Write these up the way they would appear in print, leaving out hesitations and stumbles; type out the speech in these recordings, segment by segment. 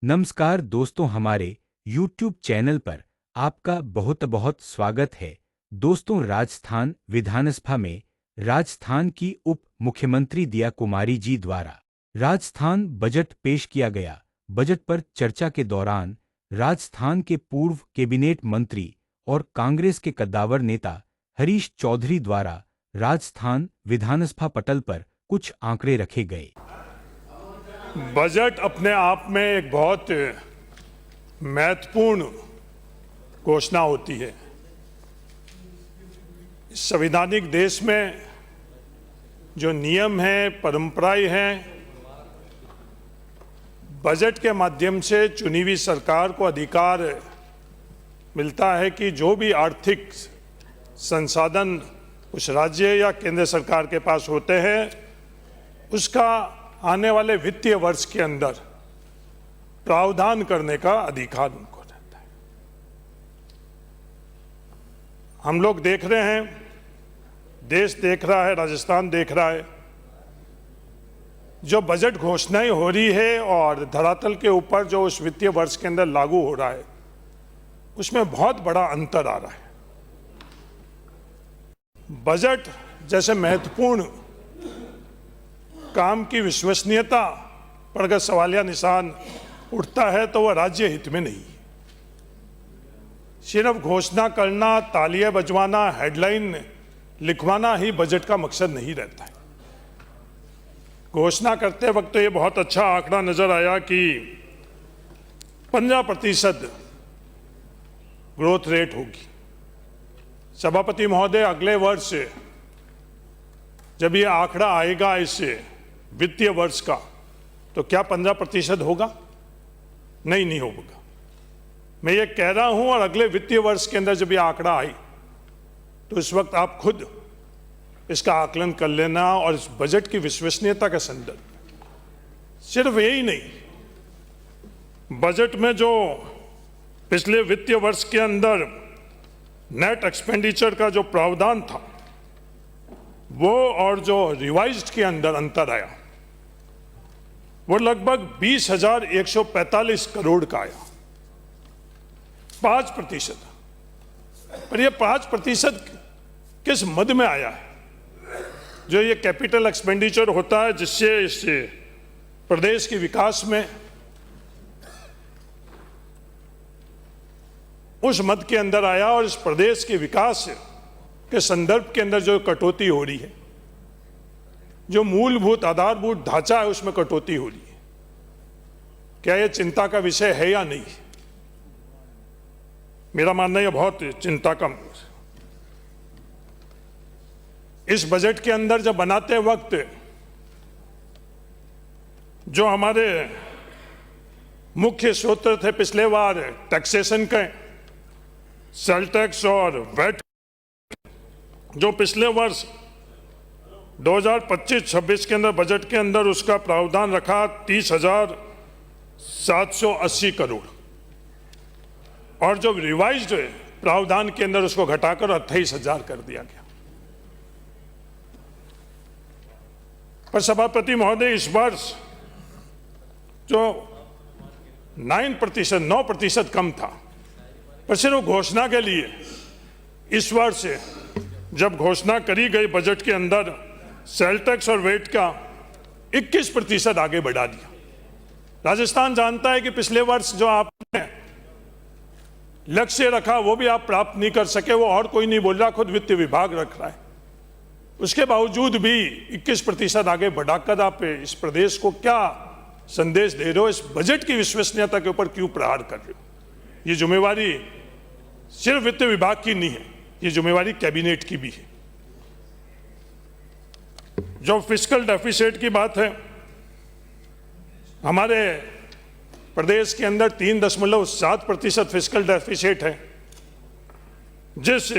नमस्कार दोस्तों, हमारे YouTube चैनल पर आपका बहुत बहुत स्वागत है। दोस्तों, राजस्थान विधानसभा में राजस्थान की उप मुख्यमंत्री दिया कुमारी जी द्वारा राजस्थान बजट पेश किया गया। बजट पर चर्चा के दौरान राजस्थान के पूर्व कैबिनेट मंत्री और कांग्रेस के कद्दावर नेता हरीश चौधरी द्वारा राजस्थान विधानसभा पटल पर कुछ आंकड़े रखे गए। बजट अपने आप में एक बहुत महत्वपूर्ण घोषणा होती है। इस संवैधानिक देश में जो नियम हैं, परंपराएं हैं, बजट के माध्यम से चुनी हुई सरकार को अधिकार मिलता है कि जो भी आर्थिक संसाधन उस राज्य या केंद्र सरकार के पास होते हैं, उसका आने वाले वित्तीय वर्ष के अंदर प्रावधान करने का अधिकार उनको रहता है। हम लोग देख रहे हैं, देश देख रहा है, राजस्थान देख रहा है, जो बजट घोषणाएं हो रही है और धरातल के ऊपर जो उस वित्तीय वर्ष के अंदर लागू हो रहा है, उसमें बहुत बड़ा अंतर आ रहा है। बजट जैसे महत्वपूर्ण काम की विश्वसनीयता पर अगर सवालिया निशान उठता है तो वह राज्य हित में नहीं है। सिर्फ घोषणा करना, तालियां बजवाना, हेडलाइन लिखवाना ही बजट का मकसद नहीं रहता है। घोषणा करते वक्त तो ये बहुत अच्छा आंकड़ा नजर आया कि 15% ग्रोथ रेट होगी। सभापति महोदय, अगले वर्ष जब ये आंकड़ा आएगा इस वित्तीय वर्ष का, तो क्या 15% होगा? नहीं होगा। मैं ये कह रहा हूं, और अगले वित्तीय वर्ष के अंदर जब ये आंकड़ा आए तो इस वक्त आप खुद इसका आकलन कर लेना। और इस बजट की विश्वसनीयता का संदर्भ सिर्फ यही नहीं, बजट में जो पिछले वित्तीय वर्ष के अंदर नेट एक्सपेंडिचर का जो प्रावधान था, वो और जो रिवाइज्ड के अंदर अंतर आया, वो लगभग 20,145 करोड़ का आया, 5%। पर ये 5% किस मद में आया है? जो ये कैपिटल एक्सपेंडिचर होता है, जिससे इस प्रदेश के विकास में उस मद के अंदर आया, और इस प्रदेश के विकास के संदर्भ के अंदर जो कटौती हो रही है, जो मूलभूत आधारभूत ढांचा है, उसमें कटौती हो रही है। क्या यह चिंता का विषय है या नहीं? मेरा मानना है बहुत चिंता का। इस बजट के अंदर जब बनाते वक्त जो हमारे मुख्य सूत्र थे पिछले बार टैक्सेशन के, सेल टैक्स और वैट, जो पिछले वर्ष 2025-26 के अंदर बजट के अंदर उसका प्रावधान रखा 30,780 करोड़, और जो रिवाइज्ड प्रावधान के अंदर उसको घटाकर 28,000 कर दिया गया। पर सभापति महोदय, इस वर्ष जो 9% कम था, पर सिर्फ घोषणा के लिए इस वर्ष जब घोषणा करी गई बजट के अंदर सेल टैक्स और वेट का 21% आगे बढ़ा दिया। राजस्थान जानता है कि पिछले वर्ष जो आपने लक्ष्य रखा वो भी आप प्राप्त नहीं कर सके, वो और कोई नहीं बोल रहा, खुद वित्त विभाग रख रहा है। उसके बावजूद भी 21% आगे बढ़ाकर आप इस प्रदेश को क्या संदेश दे रहे हो? इस बजट की विश्वसनीयता के ऊपर क्यों प्रहार कर रहे हो? ये जिम्मेवारी सिर्फ वित्त विभाग की नहीं है, ये जिम्मेवारी कैबिनेट की भी है। जो फिस्कल डेफिसिट की बात है, हमारे प्रदेश के अंदर 3.7% फिस्कल डेफिसिट है, जिस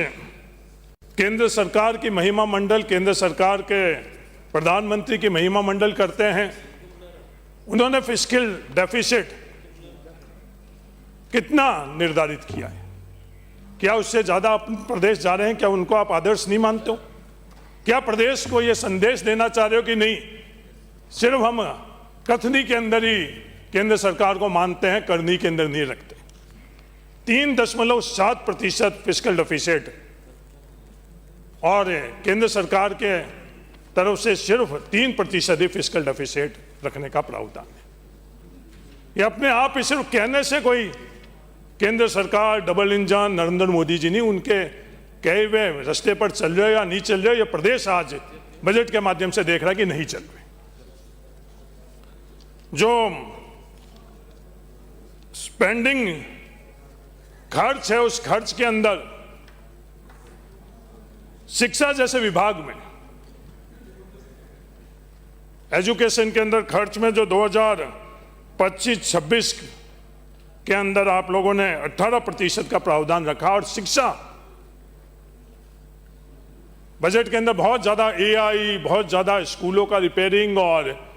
केंद्र सरकार की महिमा मंडल, केंद्र सरकार के प्रधानमंत्री की महिमा मंडल करते हैं, उन्होंने फिस्कल डेफिसिट कितना निर्धारित किया है? क्या उससे ज्यादा अपन प्रदेश जा रहे हैं? क्या उनको आप आदर्श नहीं मानते हो? क्या प्रदेश को यह संदेश देना चाह रहे हो कि नहीं, सिर्फ हम कथनी के अंदर ही केंद्र सरकार को मानते हैं, करनी के अंदर नहीं रखते। 3.7% फिस्कल डेफिसिट और केंद्र सरकार के तरफ से सिर्फ 3% ही फिस्कल डेफिसिट रखने का प्रावधान है। ये अपने आप ही सिर्फ कहने से कोई केंद्र सरकार डबल इंजन नरेंद्र मोदी जी नहीं, उनके कहे हुए रास्ते पर चल रहे या नहीं चल रहे, ये प्रदेश आज बजट के माध्यम से देख रहा है कि नहीं चल रहे। जो स्पेंडिंग खर्च है, उस खर्च के अंदर शिक्षा जैसे विभाग में, एजुकेशन के अंदर खर्च में जो 2025-26 के अंदर आप लोगों ने 18% का प्रावधान रखा, और शिक्षा बजट के अंदर बहुत ज्यादा एआई, बहुत ज्यादा स्कूलों का रिपेयरिंग और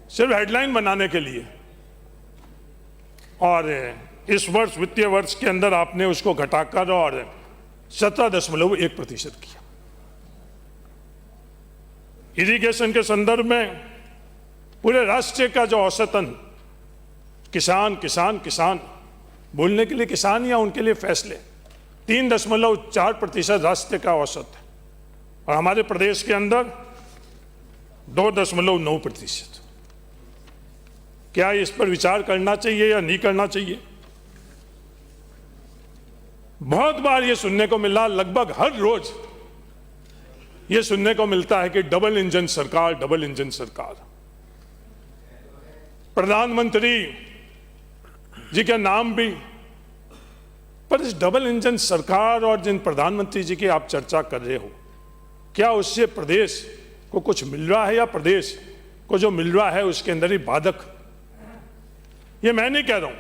सिर्फ हेडलाइन बनाने के लिए, और इस वर्ष वित्तीय वर्ष के अंदर आपने उसको घटाकर और 17.1% किया। इरिगेशन के संदर्भ में पूरे राष्ट्र का जो औसतन किसान किसान किसान बोलने के लिए किसान या उनके लिए फैसले 3.4% राष्ट्र का औसत है, और हमारे प्रदेश के अंदर 2.9%। क्या इस पर विचार करना चाहिए या नहीं करना चाहिए? बहुत बार ये सुनने को मिला, लगभग हर रोज ये सुनने को मिलता है कि डबल इंजन सरकार, डबल इंजन सरकार। प्रधानमंत्री जी का नाम भी, पर इस डबल इंजन सरकार और जिन प्रधानमंत्री जी की आप चर्चा कर रहे हो, क्या उससे प्रदेश को कुछ मिल रहा है, या प्रदेश को जो मिल रहा है उसके अंदर ही बाधक? ये मैं नहीं कह रहा हूं,